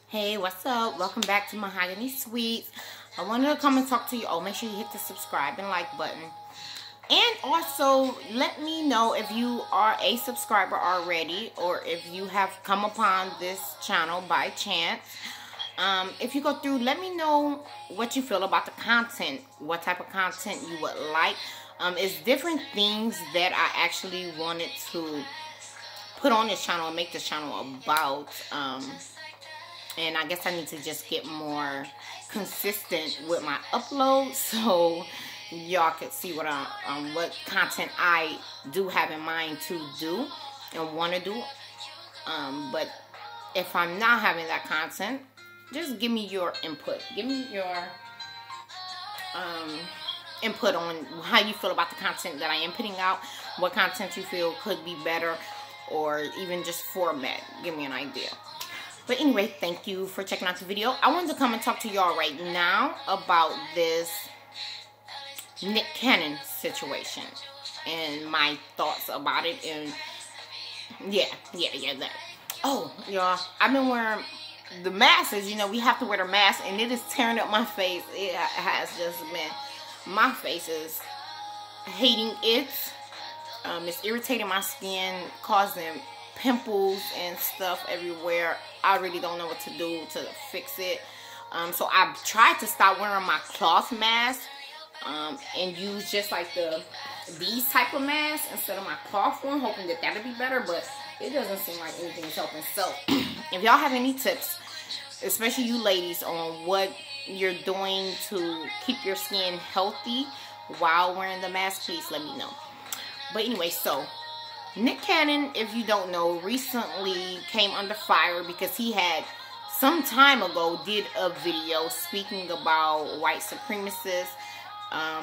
Hey, what's up? Welcome back to Mahogany Sweets. I wanted to come and talk to you. Oh, make sure you hit the subscribe and like button. And also, let me know if you are a subscriber already or if you have come upon this channel by chance. If you go through, let me know what you feel about the content, what type of content you would like. It's different things that I actually wanted to put on this channel and make this channel about. And I guess I need to just get more consistent with my uploads so y'all could see what content I do have in mind to do and want to do. But if I'm not having that content, just give me your input. Give me your input on how you feel about the content that I am putting out, what content you feel could be better, or even just format. Give me an idea. But anyway, thank you for checking out the video. I wanted to come and talk to y'all right now about this Nick Cannon situation and my thoughts about it. And yeah, that. Oh, y'all, I've been wearing the masks. You know, we have to wear the mask, and it is tearing up my face. It has just been, my face is hating it. It's irritating my skin, causing pimples and stuff everywhere. I really don't know what to do to fix it. So I've tried to stop wearing my cloth mask and use just like these type of masks instead of my cloth one, hoping that that'll be better, but it doesn't seem like anything is helping. So if y'all have any tips, especially you ladies, on what you're doing to keep your skin healthy while wearing the mask, please let me know. But anyway, so Nick Cannon, if you don't know, recently came under fire because he had some time ago did a video speaking about white supremacists,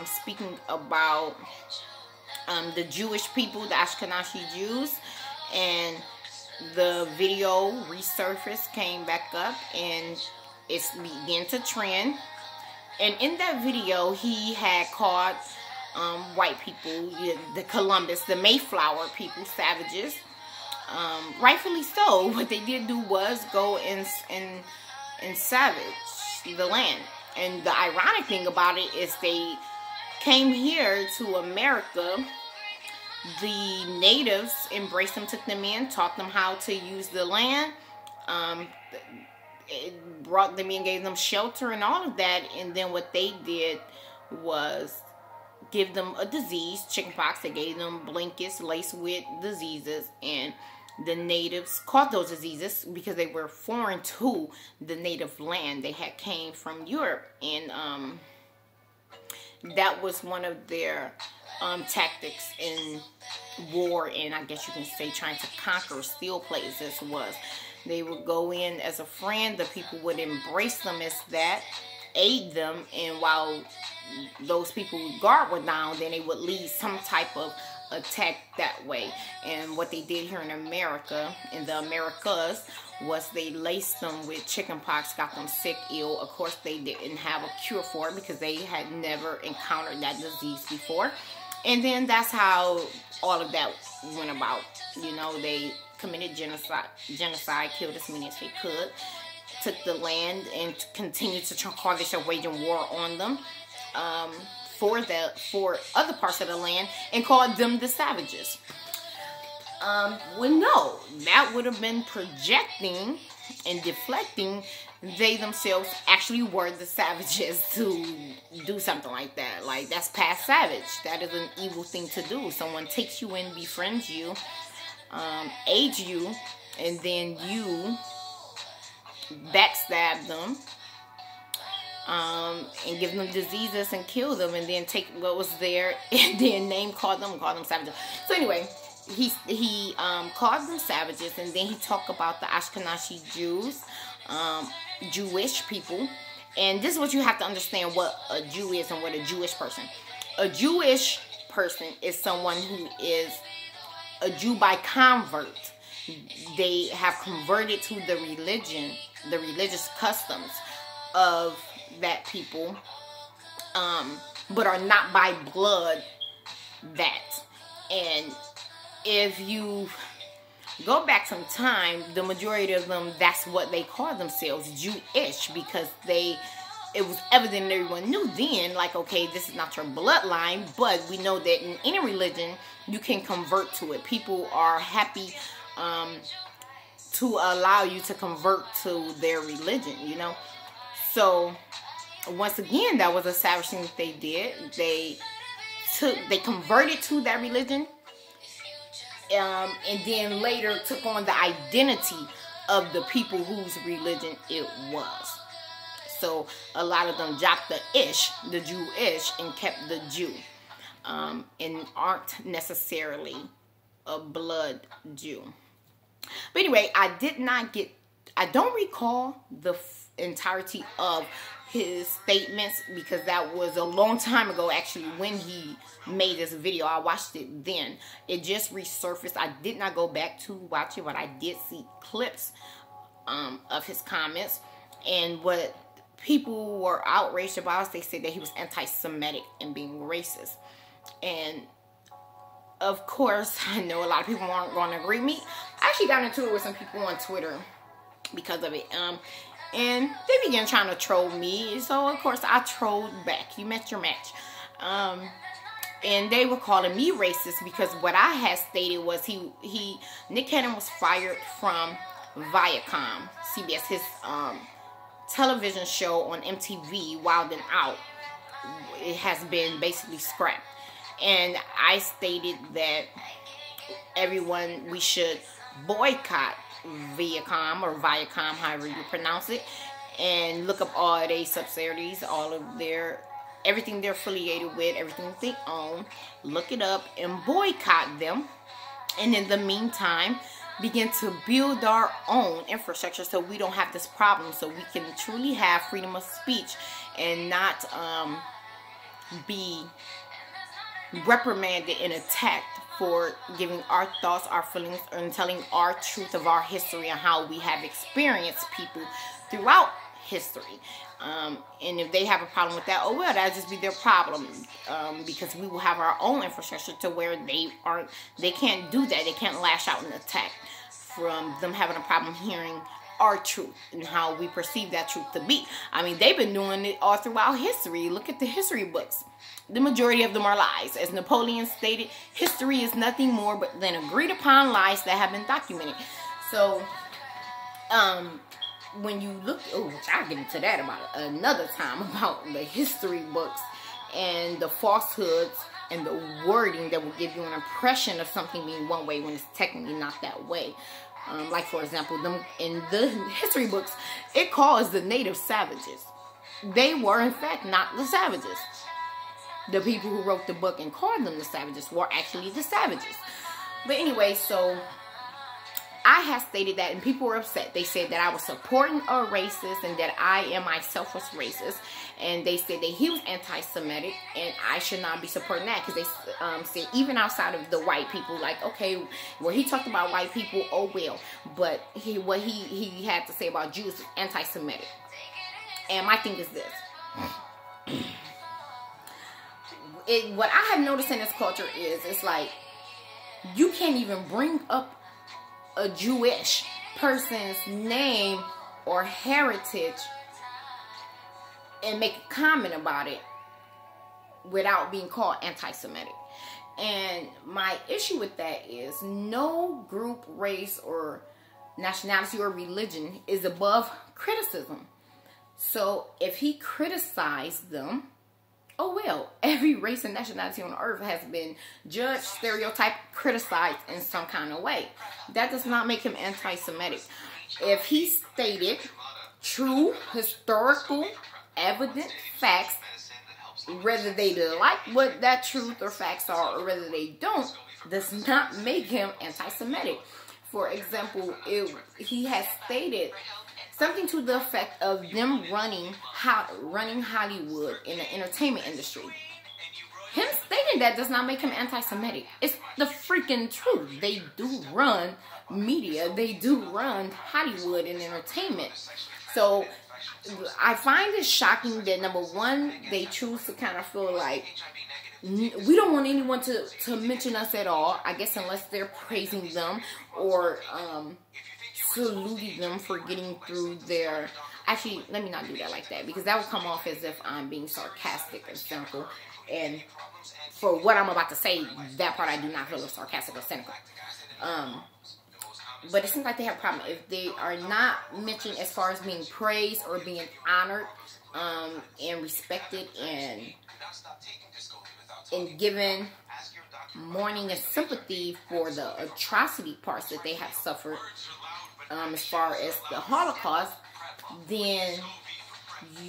speaking about the Jewish people, the Ashkenazi Jews, and the video resurfaced, came back up, and it's began to trend. And in that video, he had called white people, the Columbus, the Mayflower people, savages. Rightfully so. What they did do was go and savage the land. And the ironic thing about it is they came here to America. The natives embraced them, took them in, taught them how to use the land. It brought them in, gave them shelter and all of that. And then what they did was give them a disease, chickenpox. They gave them blankets laced with diseases, and the natives caught those diseases because they were foreign to the native land. They had came from Europe, and that was one of their tactics in war, and I guess you can say trying to conquer, steal places, was they would go in as a friend. The people would embrace them as that, aid them, and while those people's guard were down, then they would lead some type of attack that way. And what they did here in America, in the Americas, was they laced them with chickenpox, got them sick, ill. Of course, they didn't have a cure for it because they had never encountered that disease before. And then that's how all of that went about. You know, they committed genocide, killed as many as they could, took the land, and continued to call this a waging war on them. For other parts of the land, and called them the savages. Well, no, that would have been projecting and deflecting. They themselves actually were the savages to do something like that. Like, that's past savage. That is an evil thing to do. Someone takes you in, befriends you, aids you, and then you backstab them, and give them diseases and kill them, and then take what was there and then call them savages. So anyway, he called them savages, and then he talked about the Ashkenazi Jews, Jewish people. And this is what you have to understand, what a Jew is and what a Jewish person. A Jewish person is someone who is a Jew by convert. They have converted to the religion, the religious customs of that people, but are not by blood that. And if you go back some time, the majority of them, that's what they call themselves, Jewish, because it was evident everyone knew then, like, okay, this is not your bloodline, but we know that in any religion, you can convert to it. People are happy to allow you to convert to their religion, you know. So, once again, that was a savage thing that they did. They converted to that religion, and then later took on the identity of the people whose religion it was. So a lot of them dropped the ish, the Jewish, and kept the Jew, and aren't necessarily a blood Jew. But anyway, I don't recall the entirety of his statements, because that was a long time ago actually when he made this video. I watched it then. It just resurfaced. I did not go back to watch it, but I did see clips of his comments. And what people were outraged about, they said that he was anti-Semitic and being racist. And of course, I know a lot of people aren't going to agree with me. I actually got into it with some people on Twitter because of it. And they began trying to troll me. So, of course, I trolled back. You met your match. And they were calling me racist because what I had stated was Nick Cannon was fired from Viacom, CBS, his television show on MTV, Wild 'N Out. It has been basically scrapped. And I stated that we should boycott Viacom, or Viacom, however you pronounce it, and look up all their subsidiaries, all of everything they're affiliated with, everything they own, look it up and boycott them. And in the meantime, begin to build our own infrastructure so we don't have this problem, so we can truly have freedom of speech and not be reprimanded and attacked for giving our thoughts, our feelings, and telling our truth of our history and how we have experienced people throughout history. And if they have a problem with that, oh well, that'll just be their problem, because we will have our own infrastructure to where they can't do that. They can't lash out and attack from them having a problem hearing our truth and how we perceive that truth to be. I mean, they've been doing it all throughout history. Look at the history books. The majority of them are lies. As Napoleon stated, history is nothing more than agreed upon lies that have been documented. So, when you look, which I'll get into that about another time, about the history books and the falsehoods and the wording that will give you an impression of something being one way when it's technically not that way. Like, for example, in the history books, it calls the native savages. They were, in fact, not the savages. The people who wrote the book and called them the savages were actually the savages. But anyway, so I had stated that, and people were upset. They said that I was supporting a racist and that I am myself was racist. And they said that he was anti-Semitic and I should not be supporting that, because they said even outside of the white people, like, okay, where he talked about white people, oh well. But what he had to say about Jews is anti-Semitic. And my thing is this. What I have noticed in this culture is, it's like, you can't even bring up a Jewish person's name or heritage and make a comment about it without being called anti-Semitic. And my issue with that is, no group, race, or nationality or religion is above criticism. So if he criticized them, oh well, every race and nationality on earth has been judged, stereotyped, criticized in some kind of way. That does not make him anti-Semitic. If he stated true historical evident facts, whether they like what that truth or facts are or whether they don't, does not make him anti-Semitic. For example, he has stated something to the effect of them running Hollywood in the entertainment industry. Him stating that does not make him anti-Semitic. It's the freaking truth. They do run media. They do run Hollywood and entertainment. So I find it shocking that, number one, they choose to kind of feel like we don't want anyone to mention us at all, I guess, unless they're praising them or saluting them for getting through their... Actually, let me not do that like that, because that would come off as if I'm being sarcastic or cynical. And for what I'm about to say, that part I do not feel is sarcastic or cynical. But it seems like they have a problem if they are not mentioned as far as being praised or being honored and respected and given mourning and sympathy for the atrocity parts that they have suffered as far as the Holocaust, then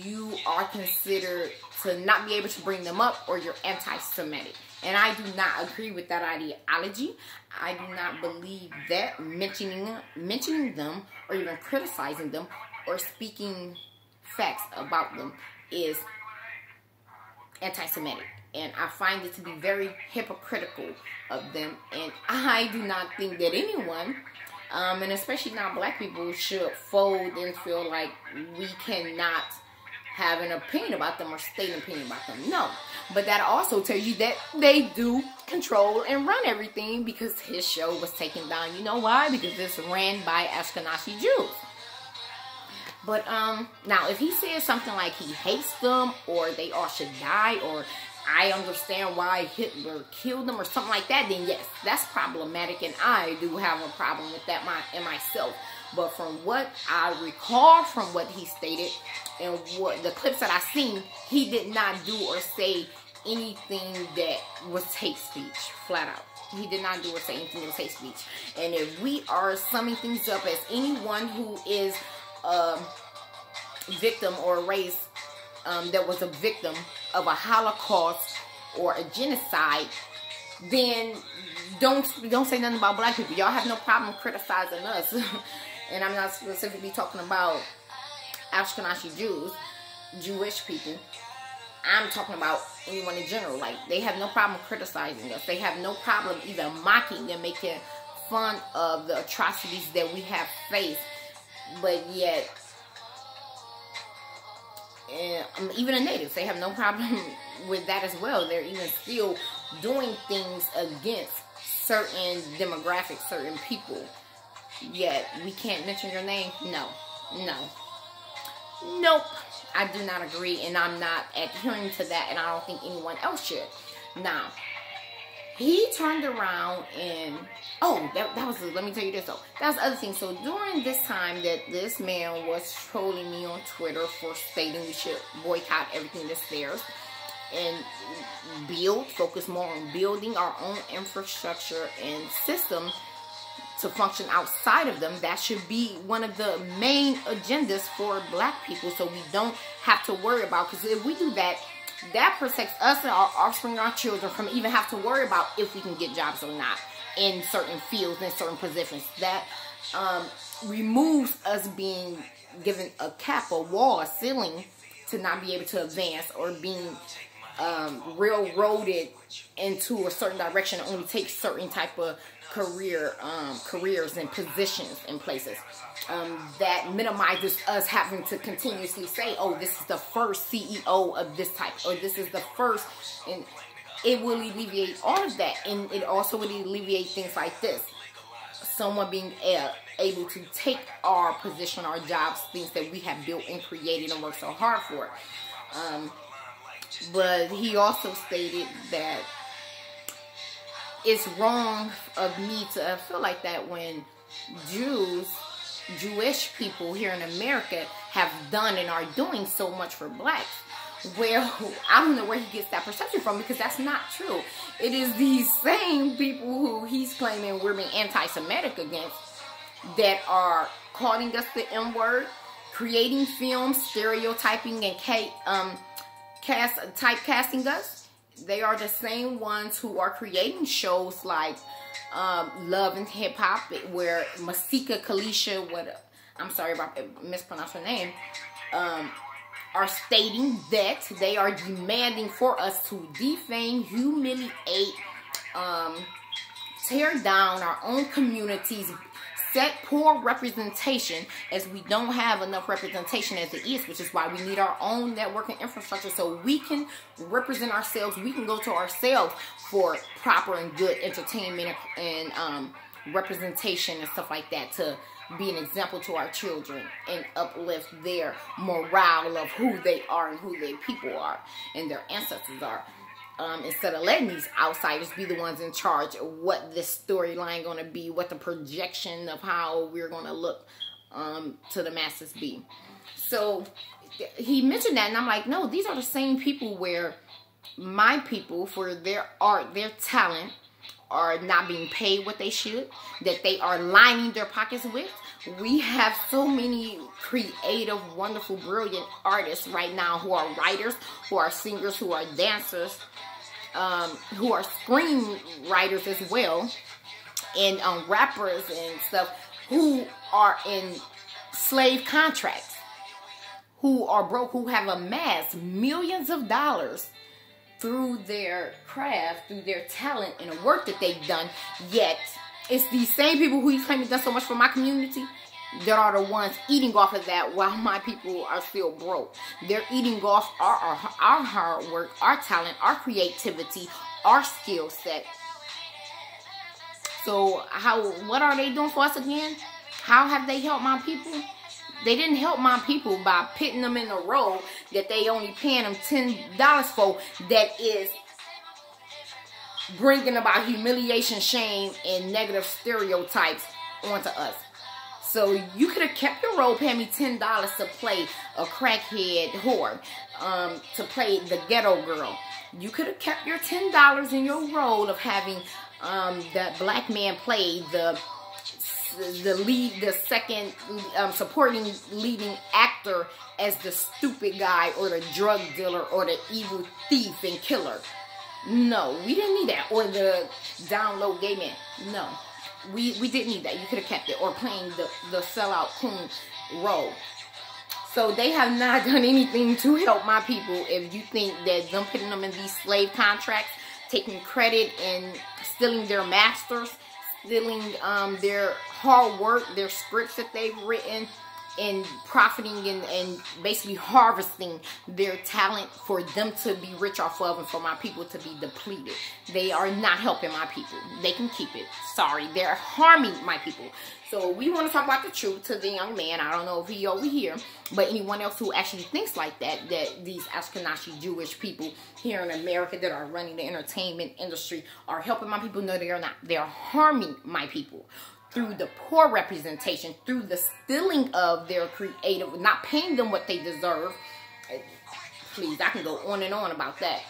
you are considered to not be able to bring them up, or you're anti-Semitic. And I do not agree with that ideology. I do not believe that mentioning them or even criticizing them or speaking facts about them is anti-Semitic. And I find it to be very hypocritical of them. And I do not think that anyone, and especially not black people, should fold and feel like we cannot have an opinion about them or state an opinion about them. No. But that also tells you that they do control and run everything, because his show was taken down. You know why? Because it's ran by Ashkenazi Jews. But now if he says something like he hates them or they all should die, or I understand why Hitler killed them or something like that, then yes, that's problematic, and I do have a problem with that in myself. But from what I recall from what he stated and what the clips that I seen, he did not do or say anything that was hate speech, flat out. He did not do or say anything that was hate speech. And if we are summing things up as anyone who is a victim or a race that was a victim of a Holocaust or a genocide, then don't say nothing about black people. Y'all have no problem criticizing us. And I'm not specifically talking about Ashkenazi Jews, Jewish people. I'm talking about anyone in general. Like, they have no problem criticizing us. They have no problem either mocking and making fun of the atrocities that we have faced. But yet, even the natives, they have no problem with that as well. They're even still doing things against certain demographics, certain people. Yet we can't mention your name. Nope, I do not agree, and I'm not adhering to that, and I don't think anyone else should. Now, he turned around and that was, let me tell you this though, that was the other thing. So during this time that this man was trolling me on Twitter for stating we should boycott everything that's theirs and focus more on building our own infrastructure and system to function outside of them, that should be one of the main agendas for black people, so we don't have to worry about, because if we do that, that protects us and our offspring and our children from even have to worry about if we can get jobs or not in certain fields, in certain positions. That removes us being given a cap, a wall, a ceiling to not be able to advance, or being railroaded into a certain direction and only take certain type of careers and positions in places. That minimizes us having to continuously say, oh, this is the first CEO of this type, or this is the first, and it will alleviate all of that. And it also will alleviate things like this. Someone being able to take our position, our jobs, things that we have built and created and worked so hard for. But he also stated that it's wrong of me to feel like that when Jewish people here in America have done and are doing so much for blacks. Well, I don't know where he gets that perception from, because that's not true. It is these same people who he's claiming we're being anti-Semitic against that are calling us the N-word, creating films, stereotyping and typecasting us. They are the same ones who are creating shows like Love and Hip Hop, where Masika Kalisha, I'm sorry about mispronouncing her name, are stating that they are demanding for us to defame, humiliate, tear down our own communities, set poor representation, as we don't have enough representation as it is, which is why we need our own networking infrastructure so we can represent ourselves. We can go to ourselves for proper and good entertainment and representation and stuff like that, to be an example to our children and uplift their morale of who they are and who their people are and their ancestors are. Instead of letting these outsiders be the ones in charge of what this storyline going to be, what the projection of how we're going to look to the masses be. So he mentioned that, and I'm like, no, these are the same people where my people, for their art, their talent, are not being paid what they should, that they are lining their pockets with. We have so many creative, wonderful, brilliant artists right now who are writers, who are singers, who are dancers, who are screenwriters as well, and rappers and stuff, who are in slave contracts, who are broke, who have amassed millions of dollars through their craft, through their talent and the work that they've done. Yet it's these same people who he's claiming done so much for my community that are the ones eating off of that, while my people are still broke. They're eating off our hard work, our talent, our creativity, our skill set. So what are they doing for us again? How have they helped my people? They didn't help my people by pitting them in a role that they only paying them $10 for, that is bringing about humiliation, shame, and negative stereotypes onto us. So you could have kept your role, paying me $10 to play a crackhead whore, to play the ghetto girl. You could have kept your $10 in your role of having that black man play the second supporting leading actor as the stupid guy or the drug dealer or the evil thief and killer. No, we didn't need that. Or the down low gay man. No, we didn't need that. You could have kept it, or playing the sellout coon role. So they have not done anything to help my people. If you think that them putting them in these slave contracts, taking credit and stealing their masters, stealing their hard work, their scripts that they've written, and profiting and basically harvesting their talent for them to be rich off of, and for my people to be depleted. They are not helping my people. They can keep it. Sorry, they're harming my people. So we want to talk about the truth to the young man. I don't know if he over here, but anyone else who actually thinks like that, that these Ashkenazi Jewish people here in America that are running the entertainment industry are helping my people. No, they are not. They are harming my people through the poor representation, through the stealing of their creative, not paying them what they deserve. Please, I can go on and on about that.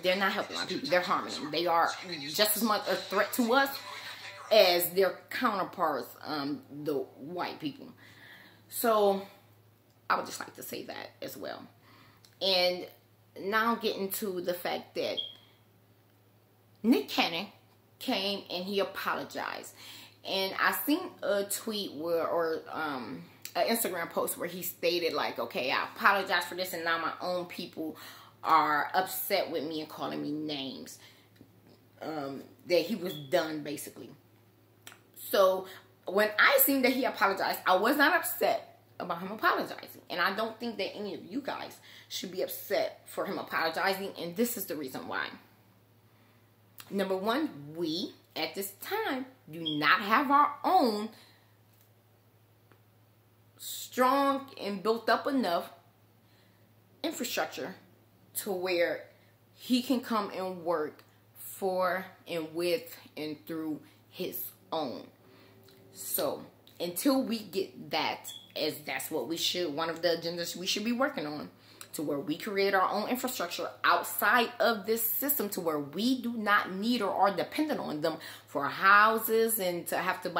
They're not helping my people. They're harming them. They are just as much a threat to us as their counterparts, the white people. So I would just like to say that as well. And now getting to the fact that Nick Cannon came and he apologized. And I seen a tweet or an Instagram post where he stated like, okay, I apologize for this, and now my own people are upset with me and calling me names. That he was done, basically. So when I seen that he apologized, I was not upset about him apologizing. And I don't think that any of you guys should be upset for him apologizing. And this is the reason why. Number one, we at this time do not have our own strong and built up enough infrastructure to where he can come and work for and with and through his own. So until we get that, as that's what we should, one of the agendas we should be working on, to where we create our own infrastructure outside of this system, to where we do not need or are dependent on them for houses and to have to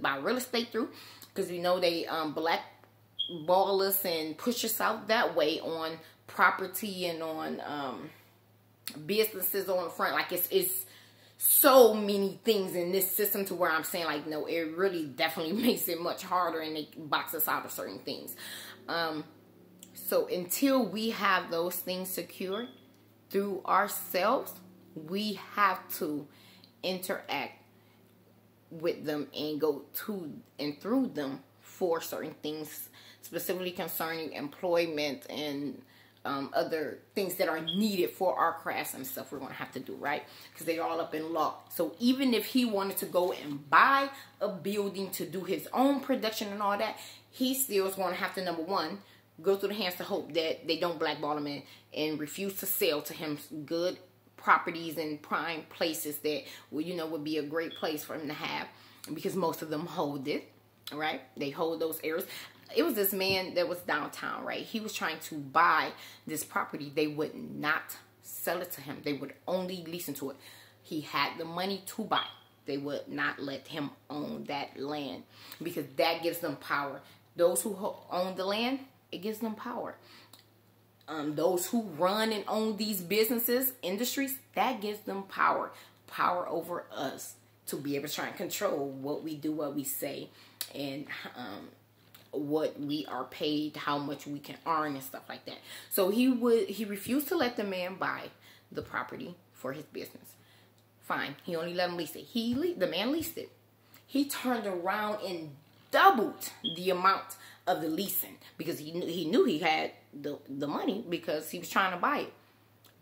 buy real estate through, because we know they blackball us and push us out that way on property and on businesses on the front. Like it's so many things in this system to where I'm saying like, no, it really definitely makes it much harder, and they box us out of certain things. So until we have those things secured through ourselves, we have to interact with them and go to and through them for certain things, specifically concerning employment and other things that are needed for our crafts and stuff we're going to have to do, right? Because they're all up in law. So even if he wanted to go and buy a building to do his own production and all that, he still is going to have to, number one, go through the hands to hope that they don't blackball him and refuse to sell to him good properties in prime places that, well, you know, would be a great place for him to have, because most of them hold it, right? They hold those areas. It was this man that was downtown, right? He was trying to buy this property. They would not sell it to him. They would only lease into it. He had the money to buy. They would not let him own that land, because that gives them power. Those who own the land, it gives them power. Those who run and own these businesses, industries, that gives them power. Power over us to be able to try and control what we do, what we say, and what we are paid, how much we can earn and stuff like that. So he refused to let the man buy the property for his business. Fine. He only let him lease it. The man leased it. He turned around and doubled the amount of the leasing, because he knew he had the money, because he was trying to buy it.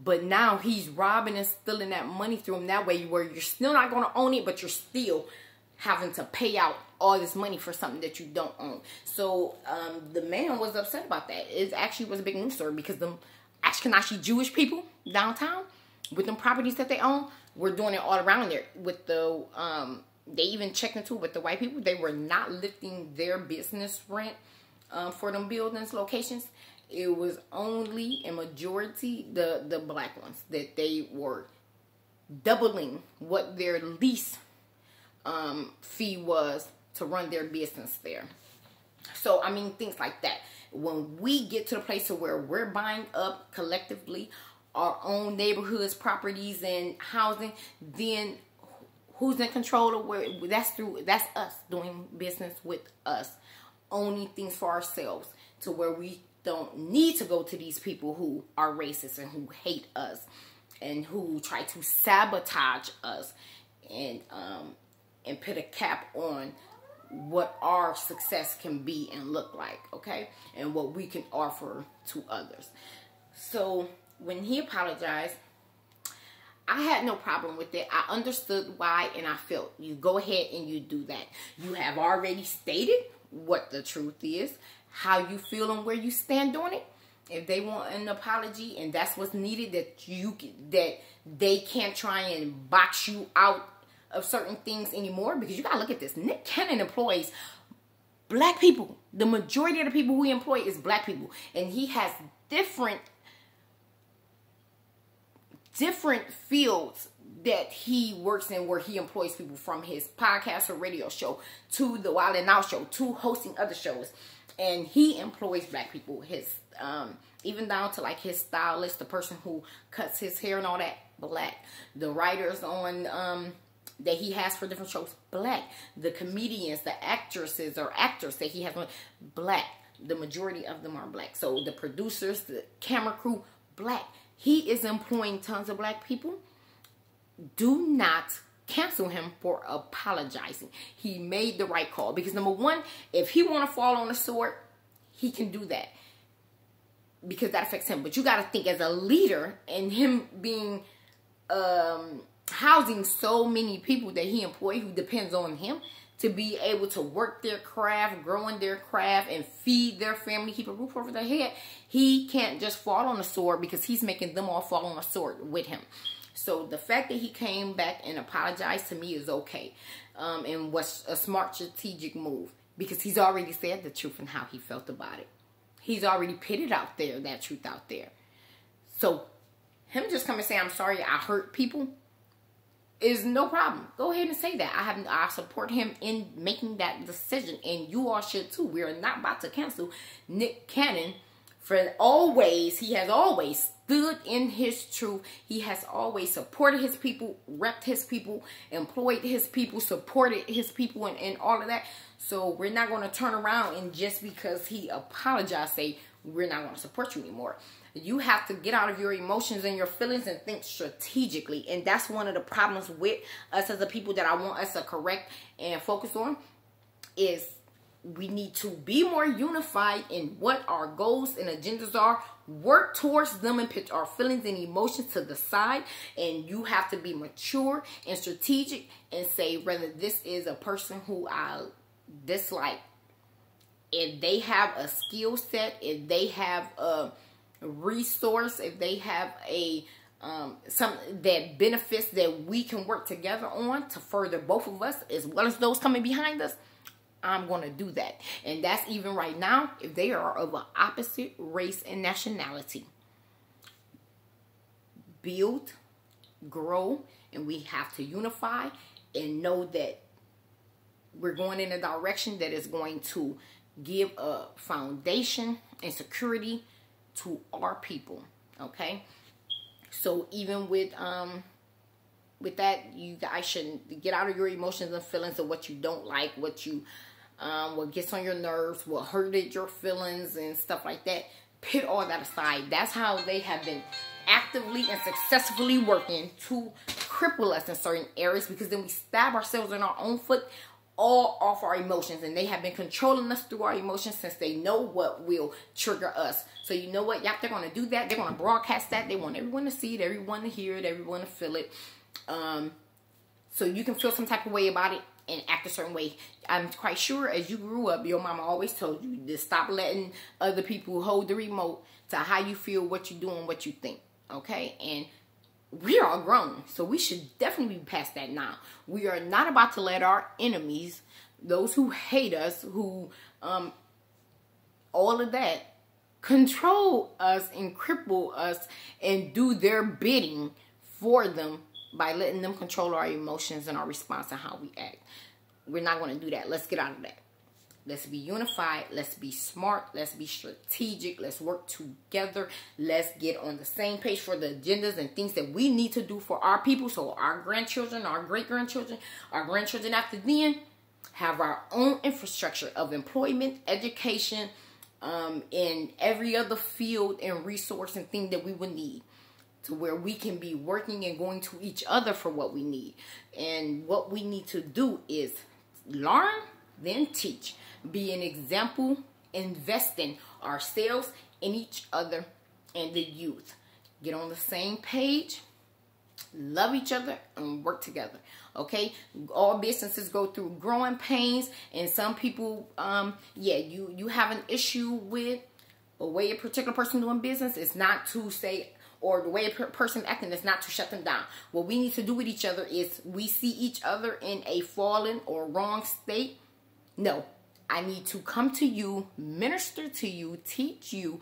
But now he's robbing and stealing that money through him that way, where you're still not going to own it, but you're still having to pay out all this money for something that you don't own. So the man was upset about that. It actually was a big news story, because the Ashkenazi Jewish people downtown, with them properties that they own, were doing it all around there. With the they even checked into it with the white people. They were not lifting their business rent for them buildings, locations. It was only a majority the black ones that they were doubling what their lease fee was to run their business there. So, I mean, things like that. When we get to the place of where we're buying up collectively our own neighborhoods, properties, and housing, then who's in control of where? That's us doing business with us, owning things for ourselves, to where we don't need to go to these people who are racist and who hate us and who try to sabotage us and put a cap on what our success can be and look like, okay? And what we can offer to others. So when he apologized, I had no problem with it. I understood why, and I felt you go ahead and you do that. You have already stated what the truth is, how you feel and where you stand on it. If they want an apology and that's what's needed, that they can't try and box you out of certain things anymore, because you gotta look at this. Nick Cannon employs black people. The majority of the people we employ is black people, and he has different fields that he works in, where he employs people, from his podcast or radio show to the Wild and Out show to hosting other shows, and he employs black people. His even down to like his stylist, the person who cuts his hair and all that, black. The writers on that he has for different shows, black. The comedians, the actresses or actors that he has on, black. The majority of them are black. So the producers, the camera crew, black. He is employing tons of black people. Do not cancel him for apologizing. He made the right call, because number one, if he want to fall on the sword, he can do that, because that affects him. But you got to think, as a leader, and him being housing so many people that he employs who depends on him to be able to work their craft, grow in their craft, and feed their family, keep a roof over their head, he can't just fall on the sword, because he's making them all fall on a sword with him. So the fact that he came back and apologized to me is okay, and was a smart strategic move, because he's already said the truth and how he felt about it. He's already put it out there, that truth out there. So him just come and say, I'm sorry, I hurt people, is no problem. Go ahead and say that. I support him in making that decision, and you all should too. We are not about to cancel Nick Cannon he has always stood in his truth. He has always supported his people, repped his people, employed his people, supported his people, and all of that. So we're not going to turn around and just because he apologized, say we're not going to support you anymore. You have to get out of your emotions and your feelings and think strategically. And that's one of the problems with us as a people that I want us to correct and focus on, is we need to be more unified in what our goals and agendas are, work towards them, and put our feelings and emotions to the side. And you have to be mature and strategic and say whether this is a person who I dislike, if they have a skill set, if they have a resource, if they have a some that benefits that we can work together on to further both of us as well as those coming behind us, I'm going to do that. And that's even right now if they are of an opposite race and nationality. Build, grow, and we have to unify and know that we're going in a direction that is going to give a foundation and security to our people. Okay, so even with that, you guys shouldn't get out of your emotions and feelings of what you don't like, what you what gets on your nerves, what hurted your feelings and stuff like that. Put all that aside. That's how they have been actively and successfully working to cripple us in certain areas, because then we stab ourselves in our own foot all off our emotions. And they have been controlling us through our emotions since they know what will trigger us. So you know what? Yep, they're going to do that. They're going to broadcast that. They want everyone to see it, everyone to hear it, everyone to feel it. So you can feel some type of way about it and act a certain way. I'm quite sure as you grew up, your mama always told you to stop letting other people hold the remote to how you feel, what you do, and what you think. Okay? And we're all grown, so we should definitely be past that now. We are not about to let our enemies, those who hate us, who all of that, control us and cripple us and do their bidding for them by letting them control our emotions and our response and how we act. We're not going to do that. Let's get out of that. Let's be unified. Let's be smart. Let's be strategic. Let's work together. Let's get on the same page for the agendas and things that we need to do for our people, so our grandchildren, our great-grandchildren, our grandchildren after then have our own infrastructure of employment, education, in every other field and resource and thing that we would need, to where we can be working and going to each other for what we need. And what we need to do is learn, then teach. Be an example, invest in ourselves, in each other, and the youth. Get on the same page, love each other, and work together. Okay? All businesses go through growing pains, and some people, you have an issue with the way a particular person doing business. It's not to say, or the way a person acting is not to shut them down. What we need to do with each other is, we see each other in a fallen or wrong state. No, I need to come to you, minister to you, teach you,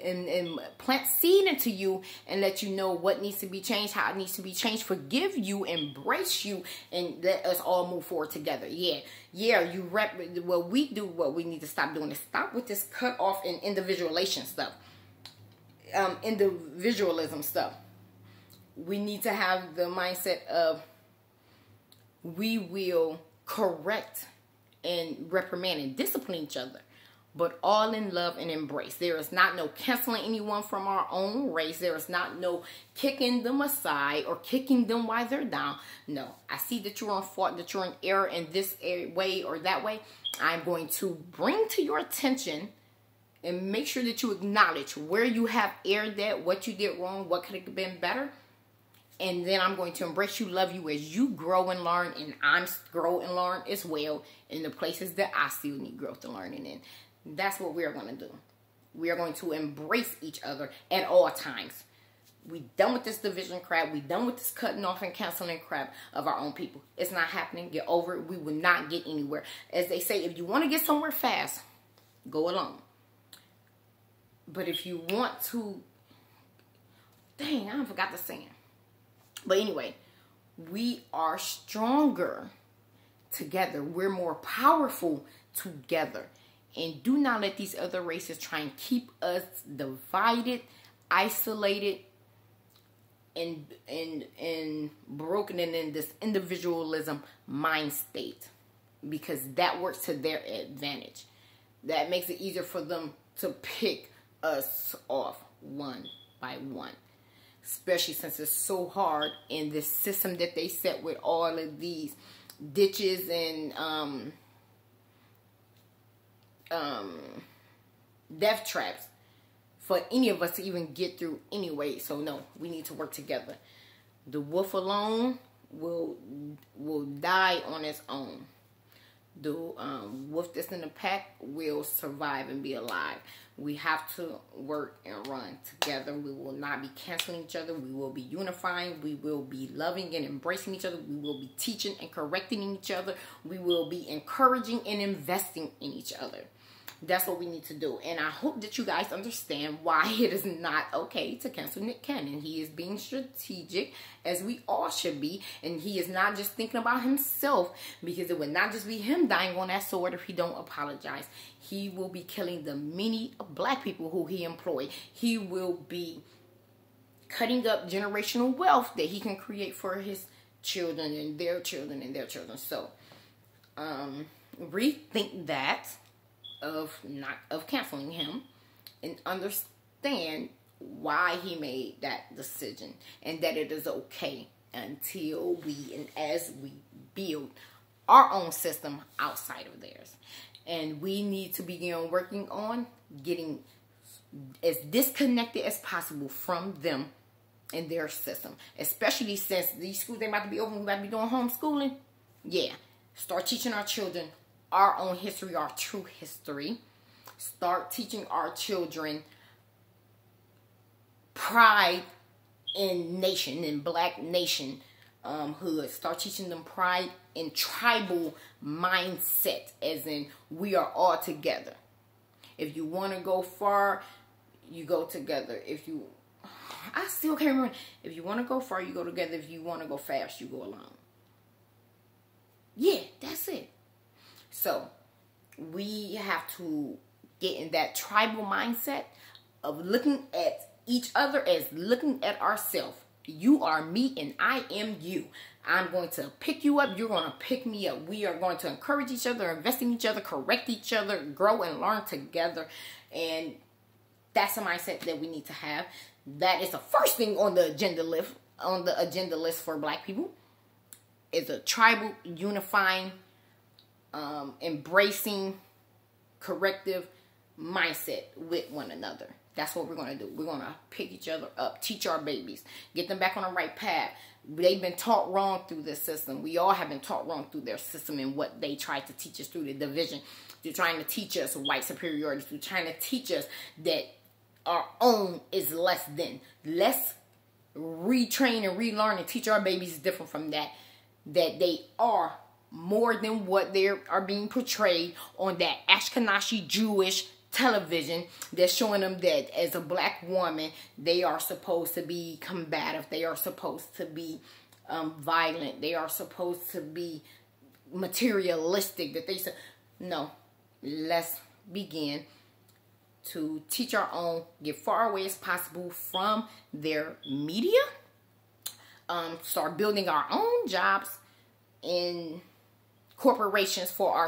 and plant seed into you and let you know what needs to be changed, how it needs to be changed, forgive you, embrace you, and let us all move forward together. You rep what we do. What we need to stop doing is stop with this cut off and individualization stuff. Individualism stuff. We need to have the mindset of, we will correct and reprimand and discipline each other, but all in love and embrace. There is not no canceling anyone from our own race. There is not no kicking them aside or kicking them while they're down. No, I see that you're on fault, that you're in error in this way or that way. I'm going to bring to your attention and make sure that you acknowledge where you have erred at, what you did wrong, what could have been better. And then I'm going to embrace you, love you as you grow and learn, and I'm grow and learn as well in the places that I still need growth and learning in. That's what we are going to do. We are going to embrace each other at all times. We done with this division crap. We done with this cutting off and canceling crap of our own people. It's not happening. Get over it. We will not get anywhere. As they say, if you want to get somewhere fast, go alone. But if you want to, dang, I forgot the saying. But anyway, we are stronger together. We're more powerful together. And do not let these other races try and keep us divided, isolated, and broken and in this individualism mind state, because that works to their advantage. That makes it easier for them to pick us off one by one, especially since it's so hard in this system that they set with all of these ditches and death traps for any of us to even get through anyway. So no, we need to work together. The wolf alone will die on its own. The wolf that's in the pack will survive and be alive. We have to work and run together. We will not be canceling each other. We will be unifying. We will be loving and embracing each other. We will be teaching and correcting each other. We will be encouraging and investing in each other. That's what we need to do. And I hope that you guys understand why it is not okay to cancel Nick Cannon. He is being strategic, as we all should be. And he is not just thinking about himself, because it would not just be him dying on that sword if he don't apologize. He will be killing the many black people who he employed. He will be cutting up generational wealth that he can create for his children and their children and their children. So, rethink that of canceling him, and understand why he made that decision, and that it is okay until we and as we build our own system outside of theirs. And we need to begin working on getting as disconnected as possible from them and their system, especially since these schools, they about to be open, we about to be doing homeschooling. Yeah, start teaching our children our own history, our true history. Start teaching our children pride in nation, in black nation hood. Start teaching them pride in tribal mindset, as in we are all together. If you want to go far, you go together. I still can't remember. If you want to go far, you go together. If you want to go fast, you go alone. Yeah, that's it. So, we have to get in that tribal mindset of looking at each other as looking at ourselves. You are me and I am you. I'm going to pick you up. You're going to pick me up. We are going to encourage each other, invest in each other, correct each other, grow and learn together. And that's a mindset that we need to have. That is the first thing on the agenda list for black people. It's a tribal, unifying, embracing, corrective mindset with one another. That's what we're going to do. We're going to pick each other up, teach our babies, get them back on the right path. They've been taught wrong through this system. We all have been taught wrong through their system and what they tried to teach us through the division. They're trying to teach us white superiority. They're trying to teach us that our own is less than. Let's retrain and relearn and teach our babies different from that. That they are more than what they are being portrayed on that Ashkenazi Jewish television that's showing them that as a black woman, they are supposed to be combative. They are supposed to be violent. They are supposed to be materialistic. That they say, no, let's begin to teach our own, get far away as possible from their media, start building our own jobs in corporations for our